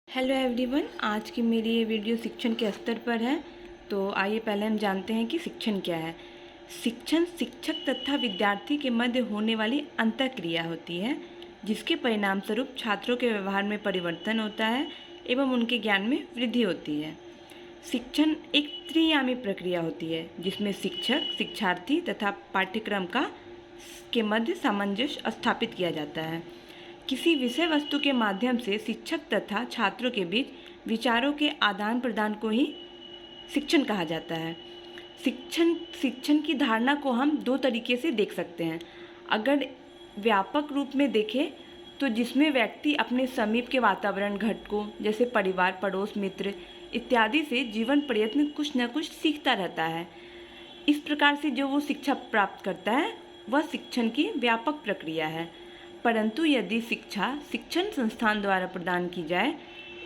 Hello everyone, आज की मेरी ये वीडियो शिक्षण के स्तर पर है। तो आइए पहले हम जानते हैं कि शिक्षण क्या है। शिक्षण शिक्षक तथा विद्यार्थी के मध्य होने वाली अंतःक्रिया होती है, जिसके परिणाम स्वरूप छात्रों के व्यवहार में परिवर्तन होता है एवं उनके ज्ञान में वृद्धि होती है। शिक्षण एक त्रियामी प्रक्रिया होती है, जिसमें शिक्षक, शिक्षार्थी तथा पाठ्यक्रम के मध्य सामंजस्य स्थापित किया जाता है। किसी विषय वस्तु के माध्यम से शिक्षक तथा छात्रों के बीच विचारों के आदान प्रदान को ही शिक्षण कहा जाता है। शिक्षण की धारणा को हम दो तरीके से देख सकते हैं। अगर व्यापक रूप में देखें तो जिसमें व्यक्ति अपने समीप के वातावरण घटकों जैसे परिवार, पड़ोस, मित्र इत्यादि से जीवन प्रयत्न कुछ न कुछ सीखता रहता है। इस प्रकार से जो वो शिक्षा प्राप्त करता है वह शिक्षण की व्यापक प्रक्रिया है। परंतु यदि शिक्षा शिक्षण संस्थान द्वारा प्रदान की जाए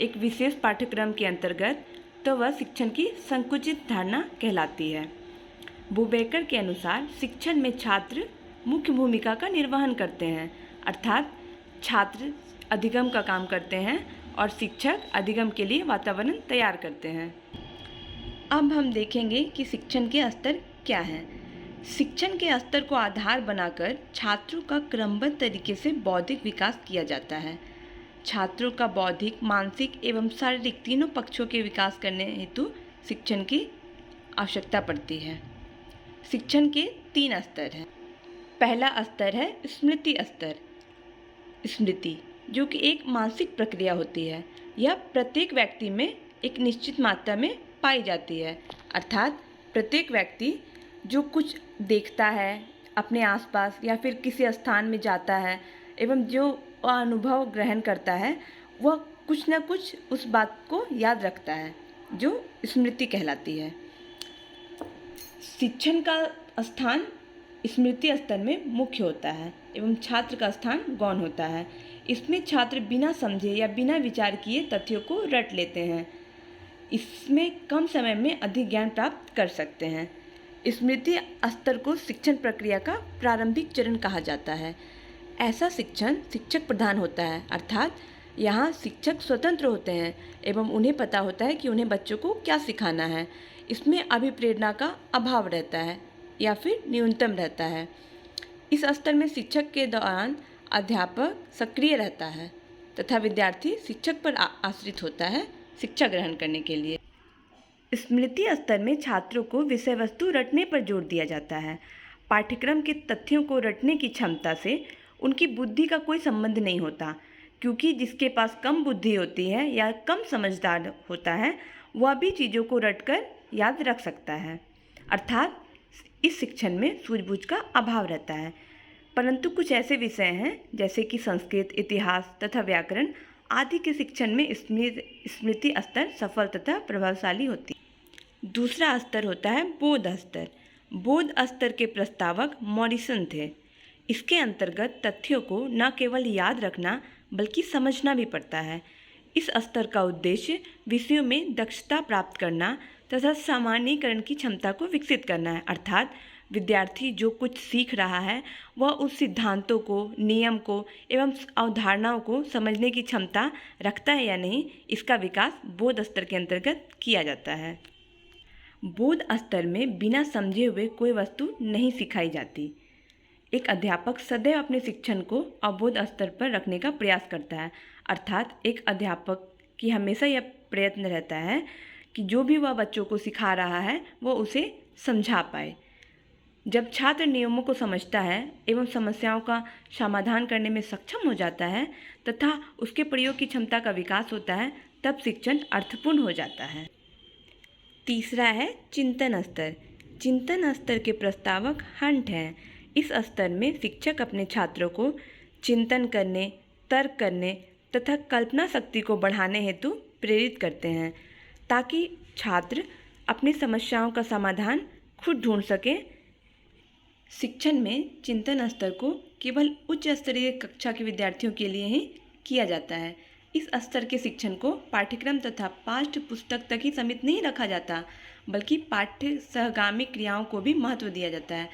एक विशेष पाठ्यक्रम के अंतर्गत, तो वह शिक्षण की संकुचित धारणा कहलाती है। बुबेकर के अनुसार शिक्षण में छात्र मुख्य भूमिका का निर्वहन करते हैं, अर्थात छात्र अधिगम का काम करते हैं और शिक्षक अधिगम के लिए वातावरण तैयार करते हैं। अब हम देखेंगे कि शिक्षण के स्तर क्या हैं। शिक्षण के स्तर को आधार बनाकर छात्रों का क्रमबद्ध तरीके से बौद्धिक विकास किया जाता है। छात्रों का बौद्धिक, मानसिक एवं शारीरिक तीनों पक्षों के विकास करने हेतु शिक्षण की आवश्यकता पड़ती है। शिक्षण के 3 स्तर हैं। पहला स्तर है स्मृति स्तर। स्मृति जो कि एक मानसिक प्रक्रिया होती है, यह प्रत्येक व्यक्ति में एक निश्चित मात्रा में पाई जाती है, अर्थात प्रत्येक व्यक्ति जो कुछ देखता है अपने आसपास या फिर किसी स्थान में जाता है एवं जो अनुभव ग्रहण करता है, वह कुछ न कुछ उस बात को याद रखता है, जो स्मृति कहलाती है। शिक्षण का स्थान स्मृति स्तर में मुख्य होता है एवं छात्र का स्थान गौण होता है। इसमें छात्र बिना समझे या बिना विचार किए तथ्यों को रट लेते हैं। इसमें कम समय में अधिक ज्ञान प्राप्त कर सकते हैं। स्मृति स्तर को शिक्षण प्रक्रिया का प्रारंभिक चरण कहा जाता है। ऐसा शिक्षण शिक्षक प्रधान होता है, अर्थात यहाँ शिक्षक स्वतंत्र होते हैं एवं उन्हें पता होता है कि उन्हें बच्चों को क्या सिखाना है। इसमें अभिप्रेरणा का अभाव रहता है या फिर न्यूनतम रहता है। इस स्तर में शिक्षक के दौरान अध्यापक सक्रिय रहता है तथा विद्यार्थी शिक्षक पर आश्रित होता है शिक्षा ग्रहण करने के लिए। स्मृति स्तर में छात्रों को विषय वस्तु रटने पर जोर दिया जाता है। पाठ्यक्रम के तथ्यों को रटने की क्षमता से उनकी बुद्धि का कोई संबंध नहीं होता, क्योंकि जिसके पास कम बुद्धि होती है या कम समझदार होता है वह भी चीज़ों को रटकर याद रख सकता है, अर्थात इस शिक्षण में सूझबूझ का अभाव रहता है। परंतु कुछ ऐसे विषय हैं जैसे कि संस्कृत, इतिहास तथा व्याकरण आदि के शिक्षण में स्मृति स्तर सफल तथा प्रभावशाली होती है। दूसरा स्तर होता है बोध स्तर। बोध स्तर के प्रस्तावक मॉरिसन थे। इसके अंतर्गत तथ्यों को न केवल याद रखना बल्कि समझना भी पड़ता है। इस स्तर का उद्देश्य विषयों में दक्षता प्राप्त करना तथा सामान्यीकरण की क्षमता को विकसित करना है, अर्थात विद्यार्थी जो कुछ सीख रहा है वह उस सिद्धांतों को, नियम को एवं अवधारणाओं को समझने की क्षमता रखता है या नहीं, इसका विकास बोध स्तर के अंतर्गत किया जाता है। बोध स्तर में बिना समझे हुए कोई वस्तु नहीं सिखाई जाती। एक अध्यापक सदैव अपने शिक्षण को अबोध स्तर पर रखने का प्रयास करता है, अर्थात एक अध्यापक की हमेशा यह प्रयत्न रहता है कि जो भी वह बच्चों को सिखा रहा है वो उसे समझा पाए। जब छात्र नियमों को समझता है एवं समस्याओं का समाधान करने में सक्षम हो जाता है तथा उसके प्रयोग की क्षमता का विकास होता है, तब शिक्षण अर्थपूर्ण हो जाता है। तीसरा है चिंतन स्तर। चिंतन स्तर के प्रस्तावक हंट हैं। इस स्तर में शिक्षक अपने छात्रों को चिंतन करने, तर्क करने तथा कल्पना शक्ति को बढ़ाने हेतु प्रेरित करते हैं, ताकि छात्र अपनी समस्याओं का समाधान खुद ढूंढ सकें। शिक्षण में चिंतन स्तर को केवल उच्च स्तरीय कक्षा के विद्यार्थियों के लिए ही किया जाता है। इस स्तर के शिक्षण को पाठ्यक्रम तथा पाठ्य पुस्तक तक ही सीमित नहीं रखा जाता, बल्कि पाठ्य सहगामी क्रियाओं को भी महत्व दिया जाता है।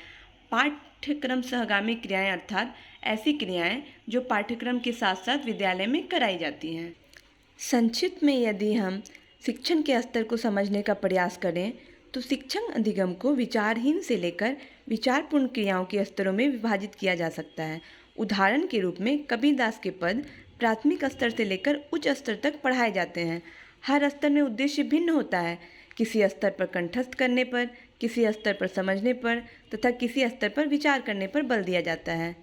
पाठ्यक्रम सहगामी क्रियाएं अर्थात ऐसी क्रियाएं जो पाठ्यक्रम के साथ साथ विद्यालय में कराई जाती हैं। संक्षिप्त में यदि हम शिक्षण के स्तर को समझने का प्रयास करें तो शिक्षण अधिगम को विचारहीन से लेकर विचारपूर्ण क्रियाओं के स्तरों में विभाजित किया जा सकता है। उदाहरण के रूप में कबीरदास के पद प्राथमिक स्तर से लेकर उच्च स्तर तक पढ़ाए जाते हैं। हर स्तर में उद्देश्य भिन्न होता है, किसी स्तर पर कंठस्थ करने पर, किसी स्तर पर समझने पर तथा किसी स्तर पर विचार करने पर बल दिया जाता है।